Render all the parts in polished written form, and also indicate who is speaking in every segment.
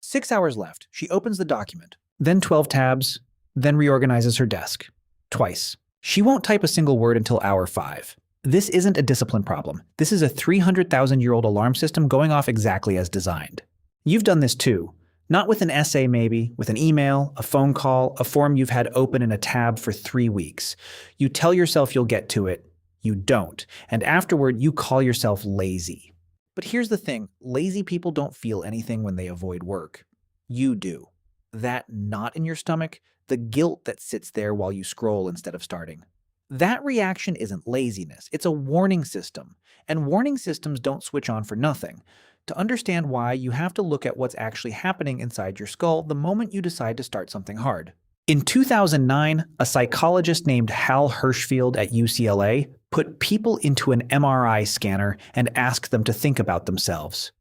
Speaker 1: 6 hours left. She opens the document, then 12 tabs, then reorganizes her desk. Twice. She won't type a single word until hour 5. This isn't a discipline problem. This is a 300,000-year-old alarm system going off exactly as designed. You've done this too. Not with an essay maybe, with an email, a phone call, a form you've had open in a tab for 3 weeks. You tell yourself you'll get to it. You don't. And afterward, you call yourself lazy. But here's the thing. Lazy people don't feel anything when they avoid work. You do. That knot in your stomach, the guilt that sits there while you scroll instead of starting. That reaction isn't laziness. It's a warning system. And warning systems don't switch on for nothing. To understand why, you have to look at what's actually happening inside your skull the moment you decide to start something hard. In 2009, a psychologist named Hal Hershfield at UCLA put people into an MRI scanner and asked them to think about themselves.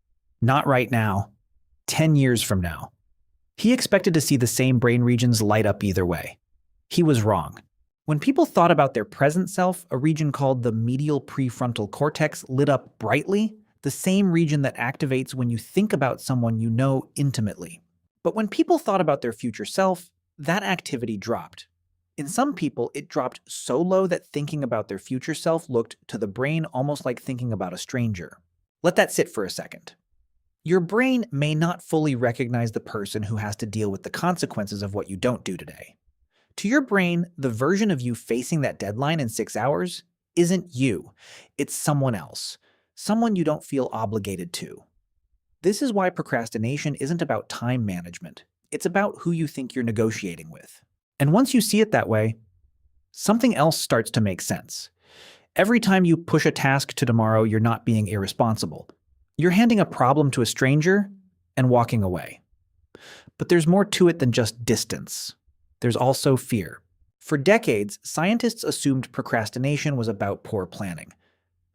Speaker 1: Not right now. 10 years from now. He expected to see the same brain regions light up either way. He was wrong. When people thought about their present self, a region called the medial prefrontal cortex lit up brightly, the same region that activates when you think about someone you know intimately. But when people thought about their future self, that activity dropped. In some people, it dropped so low that thinking about their future self looked to the brain almost like thinking about a stranger. Let that sit for a second. Your brain may not fully recognize the person who has to deal with the consequences of what you don't do today. To your brain, the version of you facing that deadline in 6 hours isn't you. It's someone else. Someone you don't feel obligated to. This is why procrastination isn't about time management. It's about who you think you're negotiating with. And once you see it that way, something else starts to make sense. Every time you push a task to tomorrow, you're not being irresponsible. You're handing a problem to a stranger and walking away. But there's more to it than just distance. There's also fear. For decades, scientists assumed procrastination was about poor planning.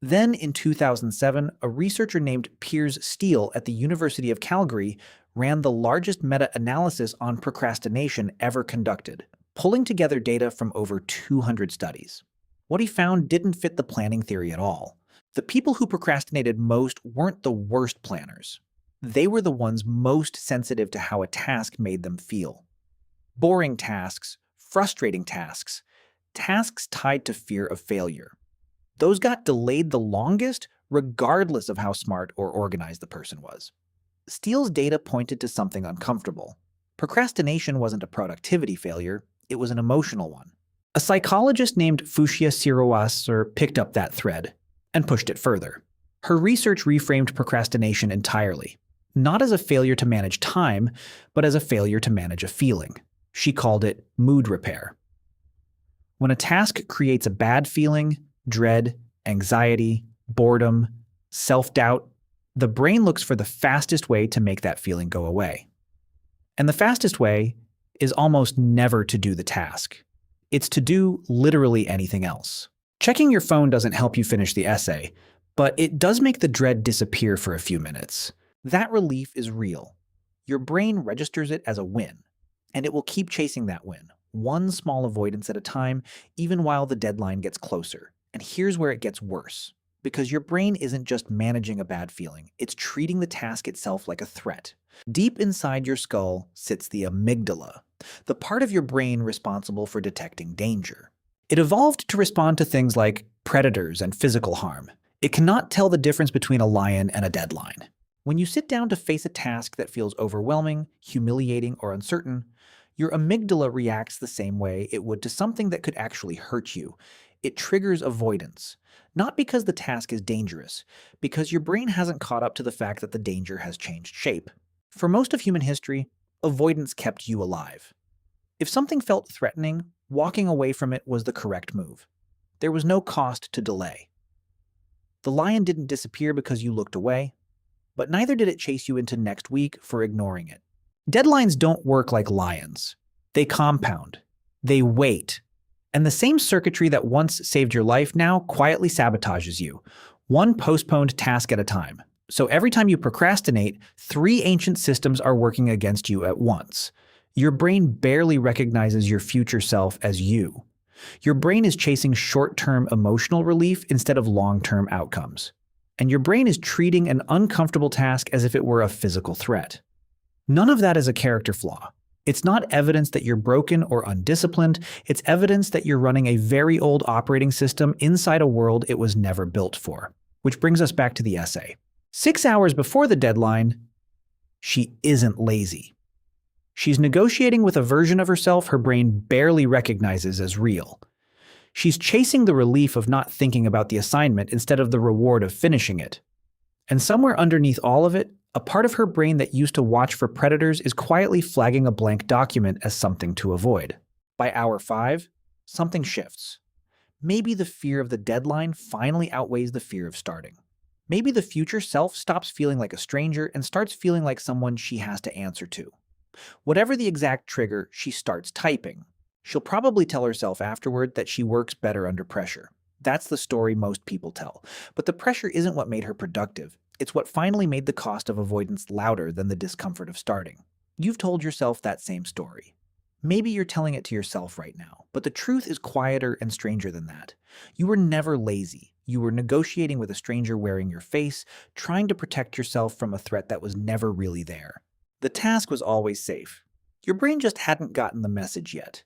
Speaker 1: Then, in 2007, a researcher named Piers Steele at the University of Calgary ran the largest meta-analysis on procrastination ever conducted, pulling together data from over 200 studies. What he found didn't fit the planning theory at all. The people who procrastinated most weren't the worst planners. They were the ones most sensitive to how a task made them feel. Boring tasks, frustrating tasks, tasks tied to fear of failure. Those got delayed the longest, regardless of how smart or organized the person was. Steele's data pointed to something uncomfortable. Procrastination wasn't a productivity failure, it was an emotional one. A psychologist named Fushia Sirawasser picked up that thread and pushed it further. Her research reframed procrastination entirely, not as a failure to manage time, but as a failure to manage a feeling. She called it mood repair. When a task creates a bad feeling, dread, anxiety, boredom, self-doubt, the brain looks for the fastest way to make that feeling go away. And the fastest way is almost never to do the task. It's to do literally anything else. Checking your phone doesn't help you finish the essay, but it does make the dread disappear for a few minutes. That relief is real. Your brain registers it as a win, and it will keep chasing that win, one small avoidance at a time, even while the deadline gets closer. And here's where it gets worse. Because your brain isn't just managing a bad feeling, it's treating the task itself like a threat. Deep inside your skull sits the amygdala, the part of your brain responsible for detecting danger. It evolved to respond to things like predators and physical harm. It cannot tell the difference between a lion and a deadline. When you sit down to face a task that feels overwhelming, humiliating, or uncertain, your amygdala reacts the same way it would to something that could actually hurt you. It triggers avoidance. Not because the task is dangerous, because your brain hasn't caught up to the fact that the danger has changed shape. For most of human history, avoidance kept you alive. If something felt threatening, walking away from it was the correct move. There was no cost to delay. The lion didn't disappear because you looked away, but neither did it chase you into next week for ignoring it. Deadlines don't work like lions. They compound. They wait. And the same circuitry that once saved your life now quietly sabotages you, one postponed task at a time. So every time you procrastinate, 3 ancient systems are working against you at once. Your brain barely recognizes your future self as you. Your brain is chasing short-term emotional relief instead of long-term outcomes. And your brain is treating an uncomfortable task as if it were a physical threat. None of that is a character flaw. It's not evidence that you're broken or undisciplined. It's evidence that you're running a very old operating system inside a world it was never built for. Which brings us back to the essay. 6 hours before the deadline, she isn't lazy. She's negotiating with a version of herself her brain barely recognizes as real. She's chasing the relief of not thinking about the assignment instead of the reward of finishing it. And somewhere underneath all of it, a part of her brain that used to watch for predators is quietly flagging a blank document as something to avoid. By hour 5, something shifts. Maybe the fear of the deadline finally outweighs the fear of starting. Maybe the future self stops feeling like a stranger and starts feeling like someone she has to answer to. Whatever the exact trigger, she starts typing. She'll probably tell herself afterward that she works better under pressure. That's the story most people tell. But the pressure isn't what made her productive. It's what finally made the cost of avoidance louder than the discomfort of starting. You've told yourself that same story. Maybe you're telling it to yourself right now, but the truth is quieter and stranger than that. You were never lazy. You were negotiating with a stranger wearing your face, trying to protect yourself from a threat that was never really there. The task was always safe. Your brain just hadn't gotten the message yet.